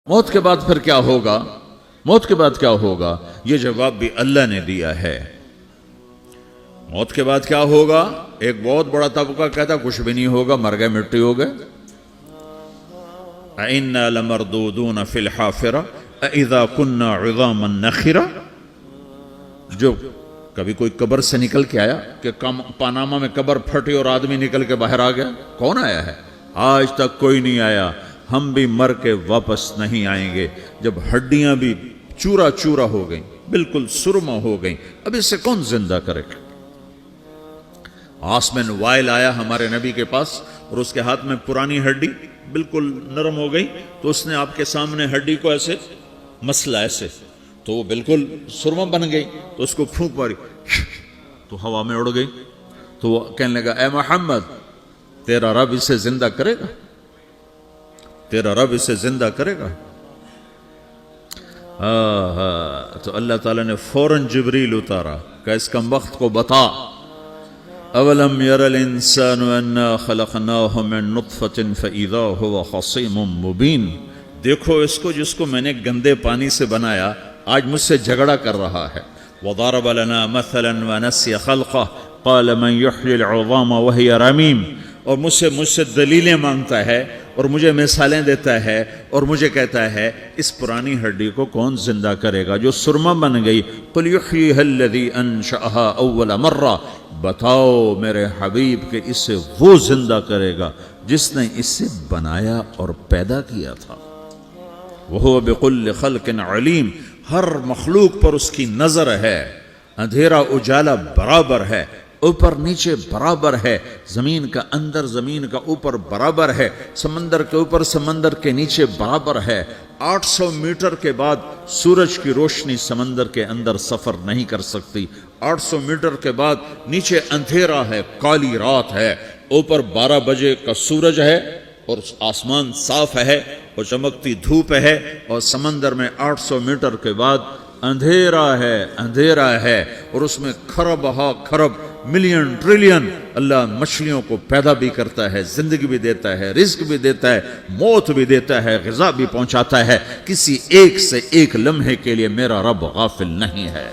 موت کے بعد پھر کیا ہوگا؟ موت کے بعد کیا ہوگا؟ یہ جواب بھی اللہ نے دیا ہے۔ موت کے بعد کیا ہوگا؟ ایک بہت بڑا طبقہ کہتا کچھ بھی نہیں ہوگا، مر گئے، مٹی ہو گئے۔ اِنَّا لَمَرْدُودُونَ فِي الْحَافِرَةِ اِذَا كُنَّا عِظَامًا نَخِرَةً۔ جو کبھی کوئی قبر سے نکل کے آیا کہ پاناما میں قبر پھٹی اور آدمی نکل کے باہر آ گیا؟ کون آیا ہے؟ آج تک کوئی نہیں آیا۔ ہم بھی مر کے واپس نہیں آئیں گے۔ جب ہڈیاں بھی چورا چورا ہو گئیں، بالکل سرما ہو گئیں، اب اسے کون زندہ کرے گا؟ آسمن وائل آیا ہمارے نبی کے پاس اور اس کے ہاتھ میں پرانی ہڈی بالکل نرم ہو گئی، تو اس نے آپ کے سامنے ہڈی کو ایسے مسلا، ایسے، تو وہ بالکل سرما بن گئی، تو اس کو پھونک ماری تو ہوا میں اڑ گئی۔ تو وہ کہنے لگا اے محمد، تیرا رب اسے زندہ کرے گا؟ تیرا رب اسے زندہ کرے گا؟ تو اللہ تعالیٰ نے فوراً جبریل اتارا کہ اس کم وقت کو بتا، اولم یر الانسان انا خلقناہ من نطفۃ فاذا هو خصیم مبین۔ دیکھو اس کو، جس کو میں نے گندے پانی سے بنایا، آج مجھ سے جھگڑا کر رہا ہے۔ وضرب لنا مثلا ونسی خلقہ قال من یحیی العظام وہی رمیم۔ اور مجھ سے دلیلیں مانگتا ہے اور مجھے مثالیں دیتا ہے اور مجھے کہتا ہے اس پرانی ہڈی کو کون زندہ کرے گا جو سرما بن گئی؟ قل یحییھا الذی انشأھا اول مرہ۔ بتاؤ میرے حبیب کہ اسے وہ زندہ کرے گا جس نے اسے بنایا اور پیدا کیا تھا۔ وہو بکل خلق علیم۔ ہر مخلوق پر اس کی نظر ہے، اندھیرا اجالا برابر ہے، اوپر نیچے برابر ہے، زمین کا اندر زمین کا اوپر برابر ہے، سمندر کے اوپر سمندر کے نیچے برابر ہے۔ 800 میٹر کے بعد سورج کی روشنی سمندر کے اندر سفر نہیں کر سکتی۔ 800 میٹر کے بعد نیچے اندھیرا ہے، کالی رات ہے، اوپر 12 بجے کا سورج ہے اور آسمان صاف ہے اور چمکتی دھوپ ہے، اور سمندر میں 800 میٹر کے بعد اندھیرا ہے اور اس میں کھرب ہا کھرب ملین ٹریلین اللہ مچھلیوں کو پیدا بھی کرتا ہے، زندگی بھی دیتا ہے، رزق بھی دیتا ہے، موت بھی دیتا ہے، غذا بھی پہنچاتا ہے۔ کسی ایک سے ایک لمحے کے لیے میرا رب غافل نہیں ہے۔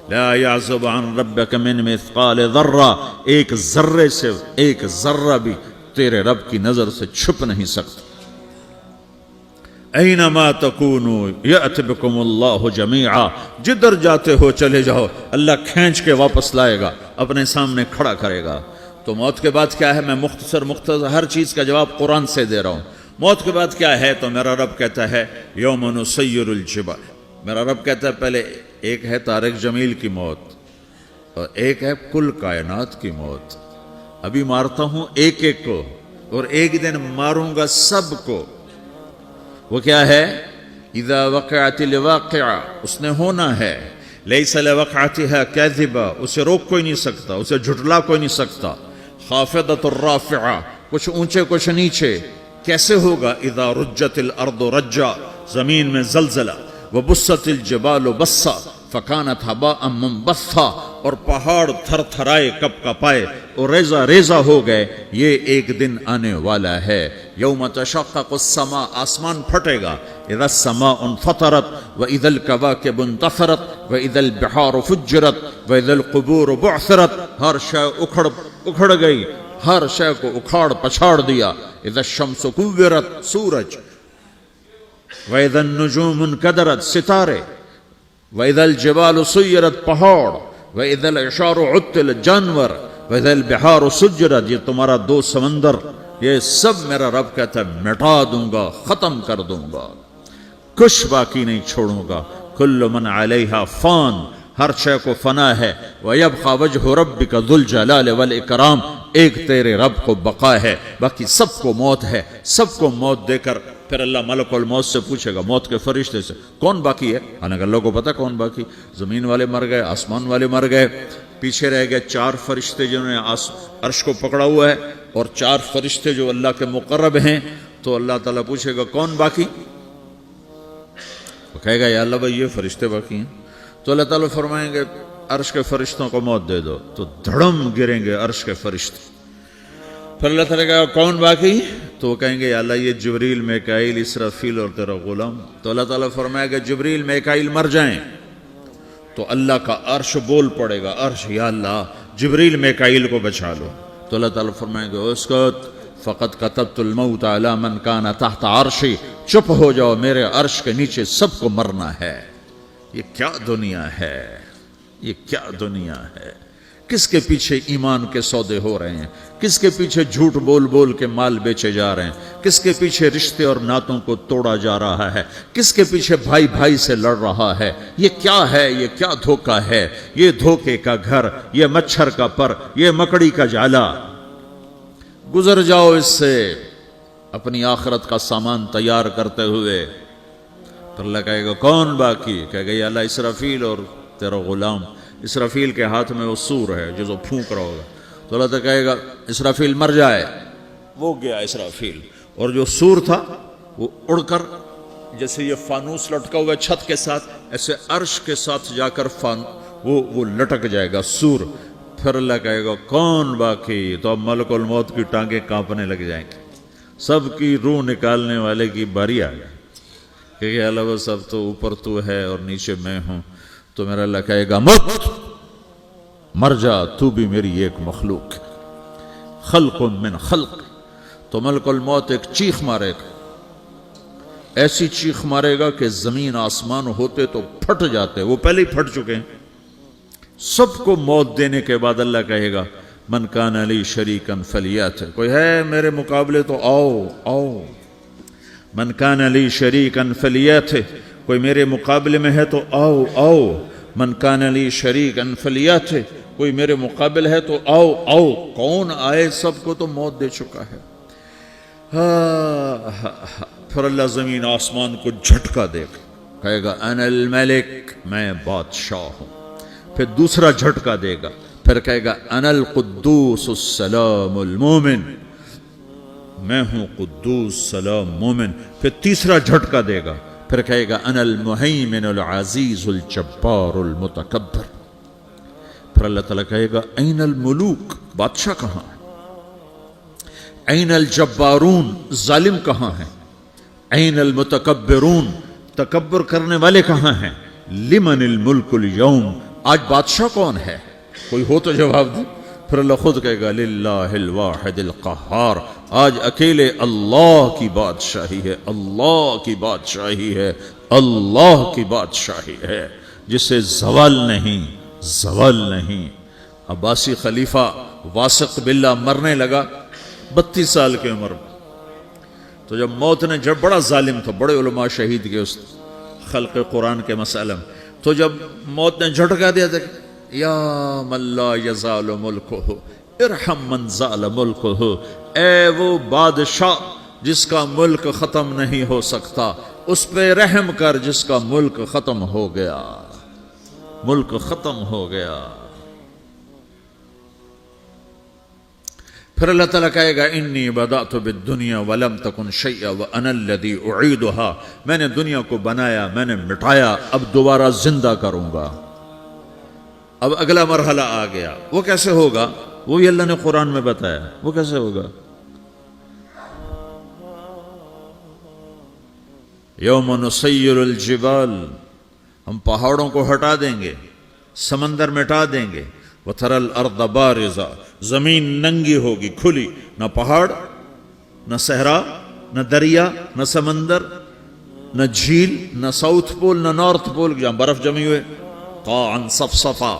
لا يعزب عن ربك من مثقال ذرہ۔ ایک ذرے سے ایک ذرہ بھی تیرے رب کی نظر سے چھپ نہیں سکتا۔ اینما تکونوا یأت بکم اللہ جمیعا۔ جدھر جاتے ہو چلے جاؤ، اللہ کھینچ کے واپس لائے گا، اپنے سامنے کھڑا کرے گا۔ تو موت کے بعد کیا ہے؟ میں مختصر ہر چیز کا جواب قرآن سے دے رہا ہوں۔ موت کے بعد کیا ہے؟ تو میرا رب کہتا ہے یوم نسیر الجبال۔ میرا رب کہتا ہے پہلے ایک ہے طارق جمیل کی موت اور ایک ہے کل کائنات کی موت۔ ابھی مارتا ہوں ایک ایک کو اور ایک دن ماروں گا سب کو۔ وہ کیا ہے؟ اذا وقعت الواقعہ، اس نے ہونا ہے۔ لیس لوقعتها کاذبہ، اسے روک کوئی نہیں سکتا، اسے جھٹلا کوئی نہیں سکتا۔ خافضۃ الرافعہ، کچھ اونچے کچھ نیچے۔ کیسے ہوگا؟ اذا رجت الارض رجا، زمین میں زلزلہ۔ وبست الجبال بسا فکانت ہباء منبثا، اور پہاڑ تھر تھرائے کپ کپائے اور ریزہ ریزہ ہو گئے۔ یہ ایک دن آنے والا ہے۔ یوم تشقق السماء، آسمان پھٹے گا۔ اذا السماء انفطرت واذا الكواكب انتثرت واذا البحار فجرت واذا القبور بعثرت۔ ہر شے اکھڑ گئی، ہر شے کو اکھاڑ پچھاڑ دیا۔ اذا الشمس كورت، سورج۔ واذا النجوم انكدرت، ستارے۔ وَإِذَا الْجِبَالُ سُيِّرَتْ، پہاڑ۔ وَإِذَا الْعِشَارُ عُطِّلَتْ، جانور۔ وَإِذَا الْبِحَارُ سُجِّرَتْ، یہ تمہارا دو سمندر، یہ سب میرا رب کہتا ہے مٹا دوں گا، ختم کر دوں گا، کچھ باقی نہیں چھوڑوں گا۔ كُلُّ مَنْ عَلَيْهَا فان، ہر شے کو فنا ہے۔ وَيَبْقَى وَجْهُ رَبِّكَ ذُو الْجَلَالِ وَالْإِكْرَامِ، ایک تیرے رب کو بقا ہے، باقی سب کو موت ہے۔ سب کو موت دے کر پھر اللہ ملک الموت سے پوچھے گا، موت کے فرشتے سے، کون باقی ہے؟ حالانکہ اللہ کو پتا کون باقی۔ زمین والے مر گئے، آسمان والے مر گئے، پیچھے رہ گئے 4 فرشتے جنہوں نے عرش کو پکڑا ہوا ہے، اور 4 فرشتے جو اللہ کے مقرب ہیں۔ تو اللہ تعالیٰ پوچھے گا کون باقی؟ وہ کہے گا یا اللہ بھائی یہ فرشتے باقی ہیں۔ تو اللہ تعالیٰ فرمائیں گے عرش کے فرشتوں کو موت دے دو، تو دھڑم گریں گے عرش کے فرشتے۔ پھر اللہ تعالیٰ کہا کون باقی؟ تو وہ کہیں گے یا اللہ یہ جبریل میکائیل اسرافیل اور تیرا غلام. تو اللہ تعالیٰ فرمائے گا جبریل میکائیل مر جائیں تو اللہ کا عرش بول پڑے گا, عرش یا اللہ جبریل میکائیل کو بچا لو. تو اللہ تعالیٰ فرمائے گا اسکت فقط کتبت الموت علی من کان تحت عرشی, چپ ہو جاؤ میرے عرش کے نیچے سب کو مرنا ہے. یہ کیا دنیا ہے, یہ کیا دنیا ہے. کس کے پیچھے ایمان کے سودے ہو رہے ہیں, کس کے پیچھے جھوٹ بول بول کے مال بیچے جا رہے ہیں, کس کے پیچھے رشتے اور ناتوں کو توڑا جا رہا ہے, کس کے پیچھے بھائی بھائی سے لڑ رہا ہے. یہ کیا ہے, یہ کیا دھوکہ ہے, یہ دھوکے کا گھر, یہ مچھر کا پر, یہ مکڑی کا جالا. گزر جاؤ اس سے اپنی آخرت کا سامان تیار کرتے ہوئے. پھر اللہ کہے گا کون باقی؟ کہے گا یا اللہ اسرافیل اور تیرا غلام. اسرافیل کے ہاتھ میں وہ سور ہے جو پھونک رہا ہوگا. تو اللہ تعالیٰ کہے گا اسرافیل مر جائے. وہ گیا اسرافیل, اور جو سور تھا وہ اڑ کر جیسے یہ فانوس لٹکا ہوا چھت کے ساتھ ایسے عرش کے ساتھ جا کر وہ لٹک جائے گا سور. پھر اللہ کہے گا کون باقی؟ تو اب ملک الموت کی ٹانگیں کانپنے لگ جائیں گے, سب کی روح نکالنے والے کی باری آ گئی کہ اللہ وہ سب تو اوپر تو ہے اور نیچے میں ہوں. تو میرا اللہ کہے گا مت, مر جا, تو بھی میری ایک مخلوق, خلق من خلق. تو ملک الموت ایک چیخ مارے گا, ایسی چیخ مارے گا کہ زمین آسمان ہوتے تو پھٹ جاتے, وہ پہلے ہی پھٹ چکے ہیں. سب کو موت دینے کے بعد اللہ کہے گا من کان علی شریکن فلیات, کوئی ہے میرے مقابلے تو آؤ آؤ. من کان علی شریکن فلیات, کوئی میرے مقابلے میں ہے تو آؤ آؤ. من کان علی شریکن فلیات, کوئی میرے مقابل ہے تو آؤ آؤ. کون آئے؟ سب کو تو موت دے چکا ہے. پھر اللہ زمین آسمان کو جھٹکا دے گا, کہے گا انا الملک, میں بادشاہ ہوں. پھر دوسرا جھٹکا دے گا, پھر کہے گا انا القدوس السلام المومن, میں ہوں قدوس سلام مومن. پھر تیسرا جھٹکا دے گا, پھر کہے گا انا المہیمن العزیز الجبار المتکبر. پھر اللہ تعالیٰ کہے گا این الملوک, بادشاہ کہاں ہے؟ این الجبارون, ظالم کہاں ہیں؟ این المتکبرون, تکبر کرنے والے کہاں ہیں؟ لمن الملک اليوم, آج بادشاہ کون ہے؟ کوئی ہو تو جواب دے. پھر اللہ خود کہے گا للہ الواحد القہار, آج اکیلے اللہ کی بادشاہی ہے, اللہ کی بادشاہی ہے, اللہ کی بادشاہی ہے جسے زوال نہیں, زوال نہیں. عباسی خلیفہ واثق باللہ مرنے لگا 32 سال کی عمر میں. تو جب موت نے, جب بڑا ظالم تھا, بڑے علماء شہید کے اس خلق قرآن کے مسئلہ میں, تو جب موت نے جھٹکا دیا تھا یا من لا یزال ملکہ ارحم من زال ملکہ, اے وہ بادشاہ جس کا ملک ختم نہیں ہو سکتا, اس پہ رحم کر جس کا ملک ختم ہو گیا, ملک ختم ہو گیا. پھر اللہ تعالیٰ کہے گا انی بدأت بالدنیا ولم تکن شیئا وانا الذی اعیدها, میں نے دنیا کو بنایا, میں نے مٹایا, اب دوبارہ زندہ کروں گا. اب اگلا مرحلہ آ گیا. وہ کیسے ہوگا؟ وہ بھی اللہ نے قرآن میں بتایا. وہ کیسے ہوگا؟ یوم نسیر الجبال, ہم پہاڑوں کو ہٹا دیں گے, سمندر مٹا دیں گے. وَتَرَى الْأَرْضَ بَارِزَةً, زمین ننگی ہوگی, کھلی, نہ پہاڑ, نہ صحرا, نہ دریا, نہ سمندر, نہ جھیل, نہ ساؤتھ پول, نہ نارتھ پول جہاں برف جمی ہوئے. قَاعًا صَفْصَفًا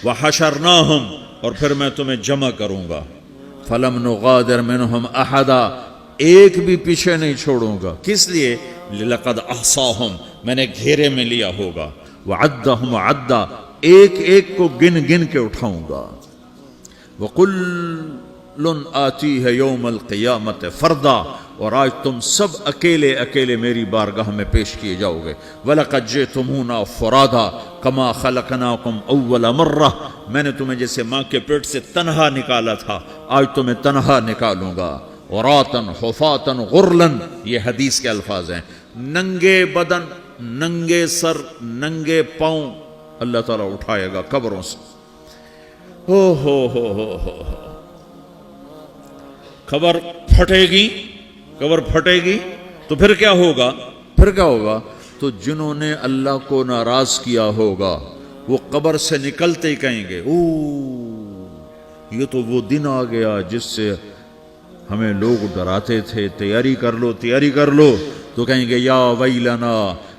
وَحَشَرْنَاهُمْ, اور پھر میں تمہیں جمع کروں گا. فَلَمْ نُغَادِرْ مِنْهُمْ أَحَدًا, ایک بھی پیچھے نہیں چھوڑوں گا. کس لیے؟ لَقَدْ أَحْصَاهُمْ, میں نے گھیرے میں لیا ہوگا. وَعَدَّهُمْ عَدًّا, ایک ایک کو گن گن کے اٹھاؤں گا. وَقُلٌّ آتِيهَ يَوْمَ الْقِيَامَةِ فَرْدًا, اور آج تم سب اکیلے اکیلے میری بارگاہ میں پیش کیے جاؤ گے. وَلَقَدْ جِئْتُمُونَا فُرَادًا كَمَا خَلَقْنَاكُمْ أَوَّلَ مَرَّةٍ, میں نے تمہیں جیسے ماں کے پیٹ سے تنہا نکالا تھا, آج تمہیں تنہا نکالوں گا. عُرَاةً حُفَاةً غُرْلًا, یہ حدیث کے الفاظ ہیں. ننگے بدن, ننگے سر, ننگے پاؤں اللہ تعالیٰ اٹھائے گا قبروں سے. ہو. قبر پھٹے گی تو پھر کیا ہوگا؟ تو جنہوں نے اللہ کو ناراض کیا ہوگا وہ قبر سے نکلتے ہی کہیں گے یہ تو وہ دن آ گیا جس سے ہمیں لوگ ڈراتے تھے، تیاری کر لو، تو کہیں گے یا ویلنا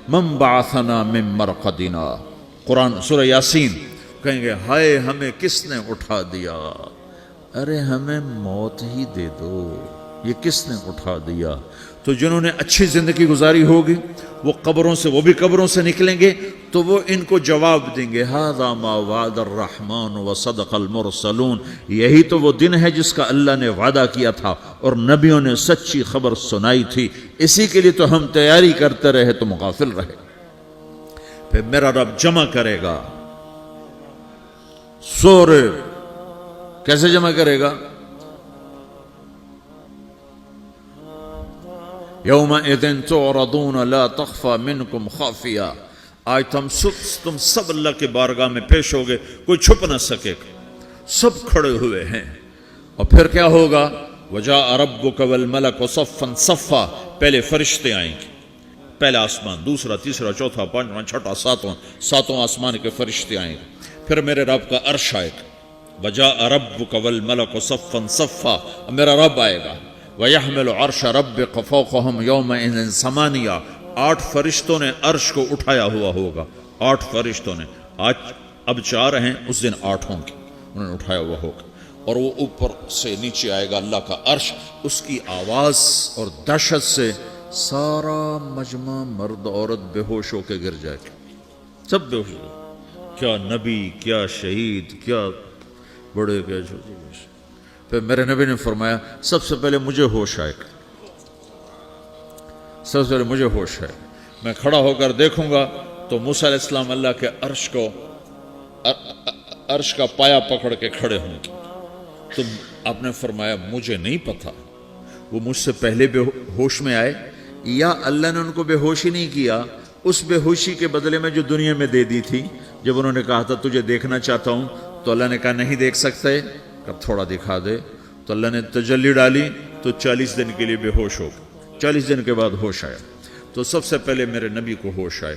من بعثنا من مرقدنا، قرآن سورہ یاسین، کہیں گے ہائے ہمیں کس نے اٹھا دیا، ارے ہمیں موت ہی دے دو، یہ کس نے اٹھا دیا؟ تو جنہوں نے اچھی زندگی گزاری ہوگی وہ بھی قبروں سے نکلیں گے تو وہ ان کو جواب دیں گے ھذا ما وعد الرحمن وصدق المرسلون، یہی تو وہ دن ہے جس کا اللہ نے وعدہ کیا تھا اور نبیوں نے سچی خبر سنائی تھی، اسی کے لیے تو ہم تیاری کرتے رہے، تم غافل رہے۔ پھر میرا رب جمع کرے گا سورے، کیسے جمع کرے گا؟ یومئذ تعرضون لا تخفى منکم خافیہ، آج تم سب اللہ کے بارگاہ میں پیش ہوگے، کوئی چھپ نہ سکے گا، سب کھڑے ہوئے ہیں۔ اور پھر کیا ہوگا؟ وجاء ربک والملک صفا صفا، پہلے فرشتے آئیں گے، پہلا آسمان، دوسرا، تیسرا، چوتھا، پانچواں، چھٹا، ساتواں آسمان کے فرشتے آئیں گے، پھر میرے رب کا عرش آئے گا، وجاء ربک والملک صفا صفا، میرا رب آئے گا، وَيَحْمِلُ عَرْشَ رَبِّكَ فَوْقَهُمْ يَوْمَئِذٍ ثَمَانِيَةٌ، 8 فرشتوں نے عرش کو اٹھایا ہوا ہوگا، 8 فرشتوں نے، آج اب 4 ہیں، اس دن 8 ہوں گے، انہوں نے اٹھایا ہوا ہوگا، اور وہ اوپر سے نیچے آئے گا اللہ کا عرش، اس کی آواز اور دہشت سے سارا مجمع مرد عورت بے ہوش ہو کے گر جائے گا، سب بے ہوش ہو، کیا نبی، کیا شہید، کیا بڑے، کیا چھوٹے۔ پھر میرے نبی نے فرمایا سب سے پہلے مجھے ہوش آئے گا، سب سے پہلے مجھے ہوش ہے، میں کھڑا ہو کر دیکھوں گا تو موسیٰ علیہ السلام اللہ کے عرش کا پایا پکڑ کے کھڑے ہوں گے، تو آپ نے فرمایا مجھے نہیں پتا وہ مجھ سے پہلے بے ہوش میں آئے یا اللہ نے ان کو بے ہوش ہی نہیں کیا، اس بے ہوشی کے بدلے میں جو دنیا میں دے دی تھی، جب انہوں نے کہا تھا تجھے دیکھنا چاہتا ہوں تو اللہ نے کہا نہیں دیکھ سکتے، کب تھوڑا دکھا دے، تو اللہ نے تجلی ڈالی تو 40 دن کے لیے بے ہوش ہو گئے، 40 دن کے بعد ہوش آیا، تو سب سے پہلے میرے نبی کو ہوش آئے،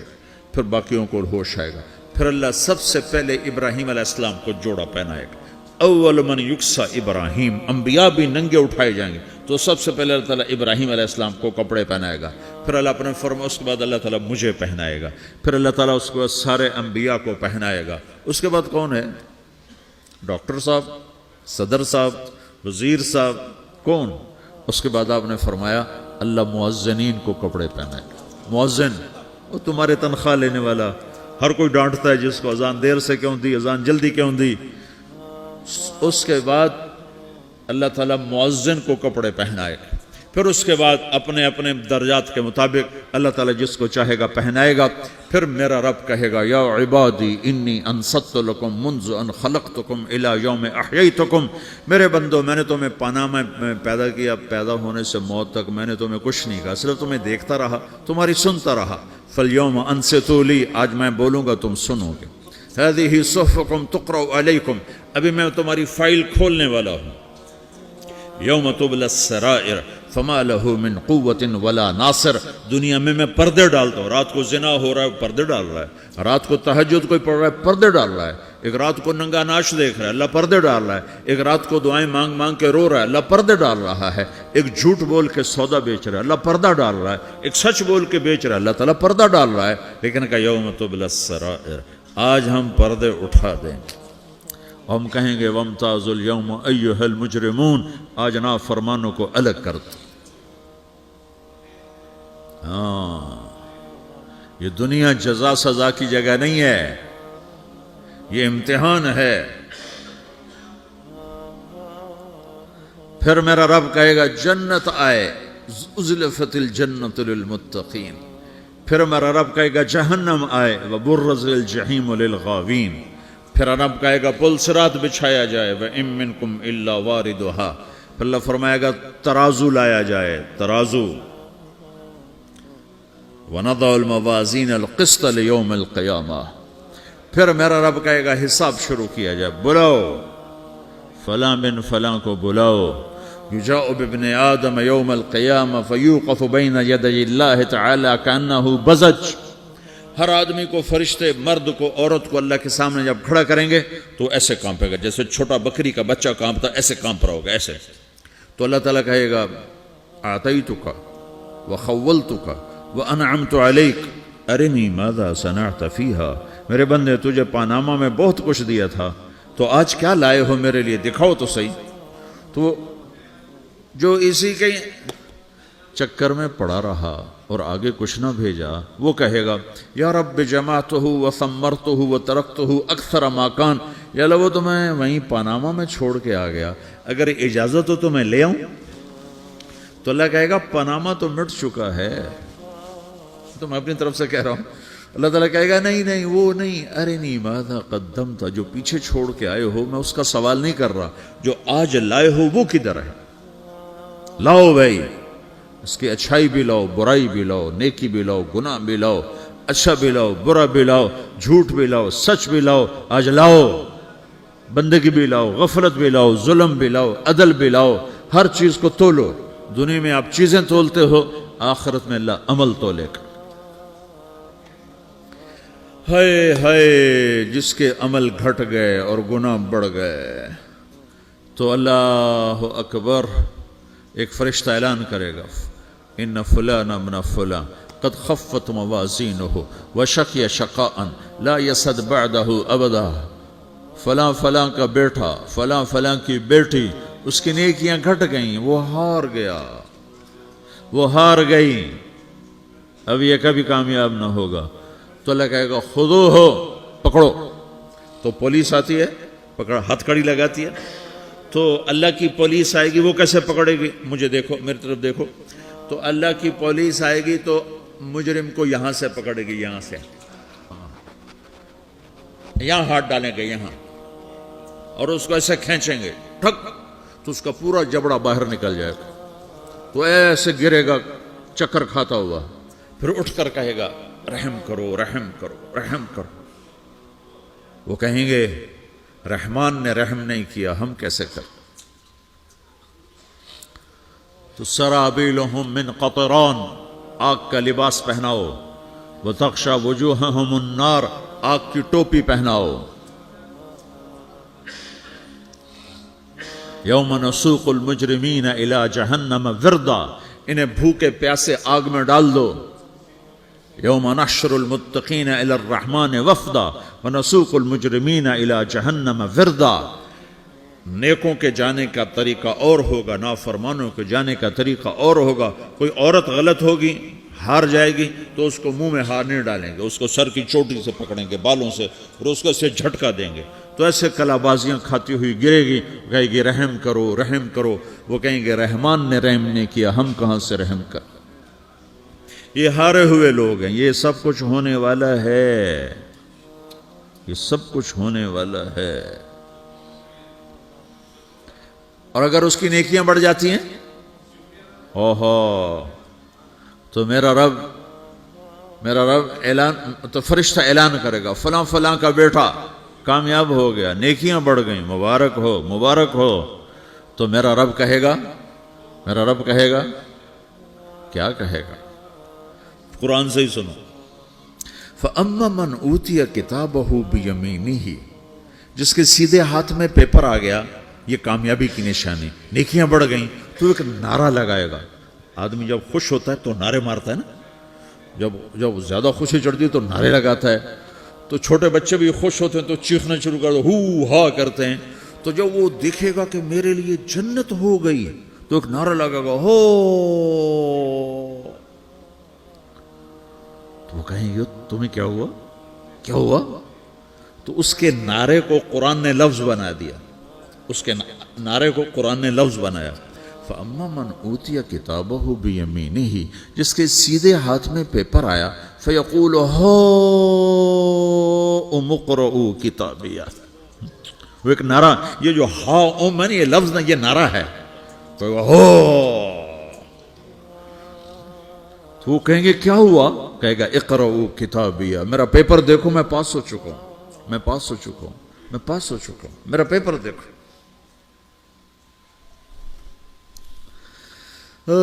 پھر باقیوں کو ہوش آئے گا، پھر اللہ سب سے پہلے ابراہیم علیہ السلام کو جوڑا پہنائے گا، اول من یکسا ابراہیم، انبیاء بھی ننگے اٹھائے جائیں گے، تو سب سے پہلے اللہ تعالیٰ ابراہیم علیہ السلام کو کپڑے پہنائے گا، پھر اللہ اپنے فرما، اس کے بعد اللہ تعالیٰ مجھے پہنائے گا، پھر اللہ تعالیٰ اس کے بعد سارے انبیاء کو پہنائے گا، اس کے بعد کون ہے؟ ڈاکٹر صاحب، صدر صاحب، وزیر صاحب، کون؟ اس کے بعد آپ نے فرمایا اللہ مؤذنین کو کپڑے پہنائے گا، مؤذن وہ تمہارے تنخواہ لینے والا، ہر کوئی ڈانٹتا ہے جس کو اذان دیر سے کیوں دی، اذان جلدی کیوں دی، اس کے بعد اللہ تعالیٰ مؤذن کو کپڑے پہنائے گا، پھر اس کے بعد اپنے اپنے درجات کے مطابق اللہ تعالیٰ جس کو چاہے گا پہنائے گا، پھر میرا رب کہے گا یا عبادی انی انصت لکم منذ ان خلقتکم الی یوم احییتکم، میرے بندو میں نے تمہیں پناہ میں پیدا کیا، پیدا ہونے سے موت تک میں نے تمہیں کچھ نہیں کہا، صرف تمہیں دیکھتا رہا، تمہاری سنتا رہا، فالیوم انصتوا لی، آج میں بولوں گا تم سنو گے، ہذہ صحفکم تقرأ علیکم، ابھی میں تمہاری فائل کھولنے والا ہوں، یوم تبلی السرائر فما له من قوت ولا ناصر، دنیا میں پردے ڈالتا ہوں، رات کو زنا ہو رہا ہے پردے ڈال رہا ہے، رات کو تہجد کوئی پڑھ رہا ہے پردے ڈال رہا ہے، ایک رات کو ننگا ناچ دیکھ رہا ہے اللہ پردے ڈال رہا ہے، ایک رات کو دعائیں مانگ مانگ کے رو رہا ہے اللہ پردے ڈال رہا ہے، ایک جھوٹ بول کے سودا بیچ رہا ہے اللہ پردہ ڈال رہا ہے، ایک سچ بول کے بیچ رہا ہے اللہ تعالیٰ پردہ ڈال رہا ہے، لیکن کہ یوم تبلی السرائر، آج ہم پردے اٹھا دیں گے، ہم کہیں گے وامتازوا اليوم ایھا المجرمون، آج نافرمانوں کو الگ کر دو۔ ہاں، یہ دنیا جزا سزا کی جگہ نہیں ہے، یہ امتحان ہے۔ پھر میرا رب کہے گا جنت آئے، ازلفت الجنت للمتقین، پھر میرا رب کہے گا جہنم آئے، وبرز الجحیم للغاوین، پھر رب کہے گا پل صراط بچھایا جائے، وَإِن مِّنكُمْ إِلَّا وَارِدُهَا، پھر اللہ فرمائے گا ترازو لایا جائے، ترازو، وَنَضَعُ الْمَوَازِينَ الْقِسْطَ لِيَوْمِ الْقِيَامَةِ، پھر میرا رب کہے گا حساب شروع کیا جائے، بلاؤ فلاں بن فلاں کو بلاؤ، یجاء بابن آدم یوم القیامہ فیوقف بین یدی اللہ تعالی کانہ بزج، ہر آدمی کو، فرشتے، مرد کو، عورت کو اللہ کے سامنے جب کھڑا کریں گے تو ایسے کانپے گا جیسے چھوٹا بکری کا بچہ کانپتا، ایسے کانپ رہا ہوگا ایسے. تو اللہ تعالیٰ کہے گا اعطیتک وخولتک وانعمت علیک ارنی ماذا صنعت فیہا، میرے بندے تجھے پاناما میں بہت کچھ دیا تھا، تو آج کیا لائے ہو میرے لیے، دکھاؤ تو صحیح. تو جو اسی کے چکر میں پڑا رہا اور آگے کچھ نہ بھیجا، وہ کہے گا یا رب جمعتہ وثمرتہ وترکتہ اکثر ما کان، یا اللہ وہ تو میں وہیں پاناما میں چھوڑ کے آ گیا، اگر اجازت ہو تو میں لے آؤں. تو اللہ کہے گا پاناما تو مٹ چکا ہے، تو میں اپنی طرف سے کہہ رہا ہوں. اللہ تعالیٰ کہے گا نہیں نہیں وہ نہیں، ارنی ماذا قدمت، جو پیچھے چھوڑ کے آئے ہو میں اس کا سوال نہیں کر رہا، جو آج لائے ہو وہ کدھر ہے، لاؤ بھائی، اس کی اچھائی بھی لاؤ، برائی بھی لاؤ، نیکی بھی لاؤ، گناہ بھی لاؤ، اچھا بھی لاؤ، برا بھی لاؤ، جھوٹ بھی لاؤ، سچ بھی لاؤ، آج لاؤ. بندگی بھی لاؤ، غفلت بھی لاؤ، ظلم بھی لاؤ، عدل بھی لاؤ، ہر چیز کو تولو. دنیا میں آپ چیزیں تولتے ہو، آخرت میں اللہ عمل تولے گا. ہائے ہائے جس کے عمل گھٹ گئے اور گناہ بڑھ گئے، تو اللہ اکبر، ایک فرشتہ اعلان کرے گا ان فلان من فلان قد خفت موازینہ وشقی شقاء لا یسد بعدہ ابدا، فلاں فلاں کا بیٹا، فلاں فلاں کی بیٹی، اس کی نیکیاں گھٹ گئیں، وہ ہار گیا، وہ ہار گئی، اب یہ کبھی کامیاب نہ ہوگا. تو اللہ کہے گا خودو ہو، پکڑو. تو پولیس آتی ہے، پکڑ ہتھ کڑی لگاتی ہے. تو اللہ کی پولیس آئے گی، وہ کیسے پکڑے گی، مجھے دیکھو، میری طرف دیکھو. تو اللہ کی پولیس آئے گی تو مجرم کو یہاں سے پکڑے گی، یہاں سے، یہاں ہاتھ ڈالیں گے یہاں، اور اس کو ایسے کھینچیں گے ٹھک، تو اس کا پورا جبڑا باہر نکل جائے گا. تو ایسے گرے گا چکر کھاتا ہوا، پھر اٹھ کر کہے گا رحم کرو، رحم کرو، رحم کرو. وہ کہیں گے رحمان نے رحم نہیں کیا، ہم کیسے کریں. تو سرابیلہم من قطران، آگ کا لباس پہناؤ، وتغشا وجوہہم النار، آگ کی ٹوپی پہناؤ. یوم نسوق المجرمین الی جہنم وردا، انہیں بھوکے پیاسے آگ میں ڈال دو. یوم نحشر المتقین الی الرحمن وفدا ونسوق المجرمین الی جہنم وردا. نیکوں کے جانے کا طریقہ اور ہوگا، نافرمانوں کے جانے کا طریقہ اور ہوگا. کوئی عورت غلط ہوگی، ہار جائے گی، تو اس کو منہ میں ہار نہیں ڈالیں گے، اس کو سر کی چوٹی سے پکڑیں گے، بالوں سے، اور اس کو سے جھٹکا دیں گے. تو ایسے کلا بازیاں کھاتی ہوئی گرے گی، کہے گی رحم کرو، رحم کرو. وہ کہیں گے رحمان نے رحم نہیں کیا، ہم کہاں سے رحم کر. یہ ہارے ہوئے لوگ ہیں. یہ سب کچھ ہونے والا ہے، یہ سب کچھ ہونے والا ہے. اور اگر اس کی نیکیاں بڑھ جاتی ہیں، اوہو، تو میرا رب اعلان، تو فرشتہ اعلان کرے گا فلاں فلاں کا بیٹا کامیاب ہو گیا، نیکیاں بڑھ گئیں، مبارک ہو، مبارک ہو. تو میرا رب کہے گا کیا کہے گا، قرآن سے ہی سنو. فَأَمَّا مَنْ أُوتِيَ كِتَابَهُ بِيَمِينِهِ، جس کے سیدھے ہاتھ میں پیپر آ گیا، یہ کامیابی کی نشانی، نیکیاں بڑھ گئیں. تو ایک نعرہ لگائے گا. آدمی جب خوش ہوتا ہے تو نعرے مارتا ہے نا، جب زیادہ خوشی چڑھتی ہے تو نعرے لگاتا ہے. تو چھوٹے بچے بھی خوش ہوتے ہیں تو چیخنا شروع کر دو، ہو ہا کرتے ہیں. تو جب وہ دیکھے گا کہ میرے لیے جنت ہو گئی، تو ایک نعرہ لگے گا ہو. تو وہ کہیں گے تمہیں کیا ہوا، کیا ہوا. تو اس کے نعرے کو قرآن نے لفظ بنا دیا، اس کے نعرے کو قرآن نے لفظ بنایا. فَأَمَّا مَنْ أُوتِيَ كِتَابَهُ بِيَمِينِهِ، جس کے سیدھے ہاتھ میں پیپر آیا، فَيَقُولُ هَاؤْمُ اقْرَءُوا كِتَابِيَهْ. وہ ایک نعرہ، یہ جو ہاؤم ہے نا، یہ لفظ نہ، یہ نعرہ ہے. تو وہ کہیں گے کیا ہوا، کہے گا اقرؤوا کتابیہ، میرا پیپر دیکھو، میں پاس ہو چکا ہوں، میں پاس ہو چکا ہوں، میں پاس ہو چکا ہوں، میرا پیپر دیکھو. وہ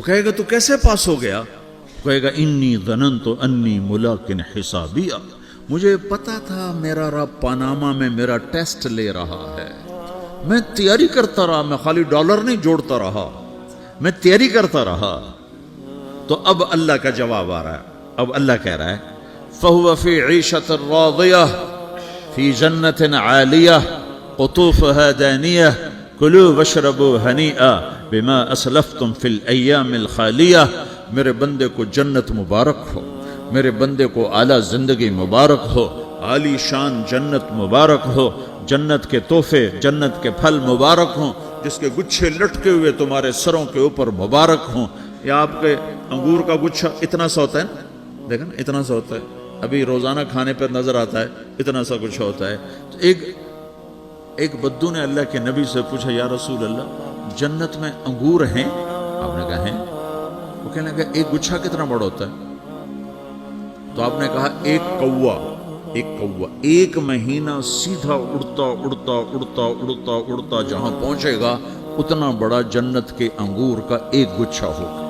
کہے گا تو کیسے پاس ہو گیا؟ کہے گا انی ظننت انی ملاقن حسابیہ، مجھے پتا تھا میرا رب پاناما میں میرا ٹیسٹ لے رہا ہے، میں تیاری کرتا رہا، میں خالی ڈالر نہیں جوڑتا رہا، میں تیاری کرتا رہا۔ تو اب اللہ کا جواب آ رہا ہے، اب اللہ کہہ رہا ہے فَهُوَ فِي عِيشَةٍ رَاضِيَةٍ فِي جَنَّةٍ عَالِيَةٍ قُطُوفُهَا دَانِيَةٌ كُلُوا وَاشْرَبُوا هَنِيئًا بِمَا أَسْلَفْتُمْ فِي الْأَيَّامِ الْخَالِيَةِ، میرے بندے کو جنت مبارک ہو، میرے بندے کو اعلیٰ زندگی مبارک ہو، عالی شان جنت مبارک ہو، جنت کے تحفے، جنت کے پھل مبارک ہوں، جس کے گچھے لٹکے ہوئے تمہارے سروں کے اوپر مبارک ہوں۔ یا آپ کے انگور کا گچھا اتنا سا ہوتا ہے نا، دیکھیں نا اتنا سا ہوتا ہے، ابھی روزانہ کھانے پر نظر آتا ہے، اتنا سا گچھا ہوتا ہے۔ تو ایک بدو نے اللہ کے نبی سے پوچھا یا رسول اللہ جنت میں انگور ہیں؟ آپ نے کہا ہیں۔ وہ کہنے لگا ایک گچھا کتنا بڑا ہوتا ہے؟ تو آپ نے کہا ایک کوا ایک مہینہ سیدھا اڑتا اڑتا اڑتا اڑتا اڑتا جہاں پہنچے گا اتنا بڑا جنت کے انگور کا ایک گچھا ہوگا۔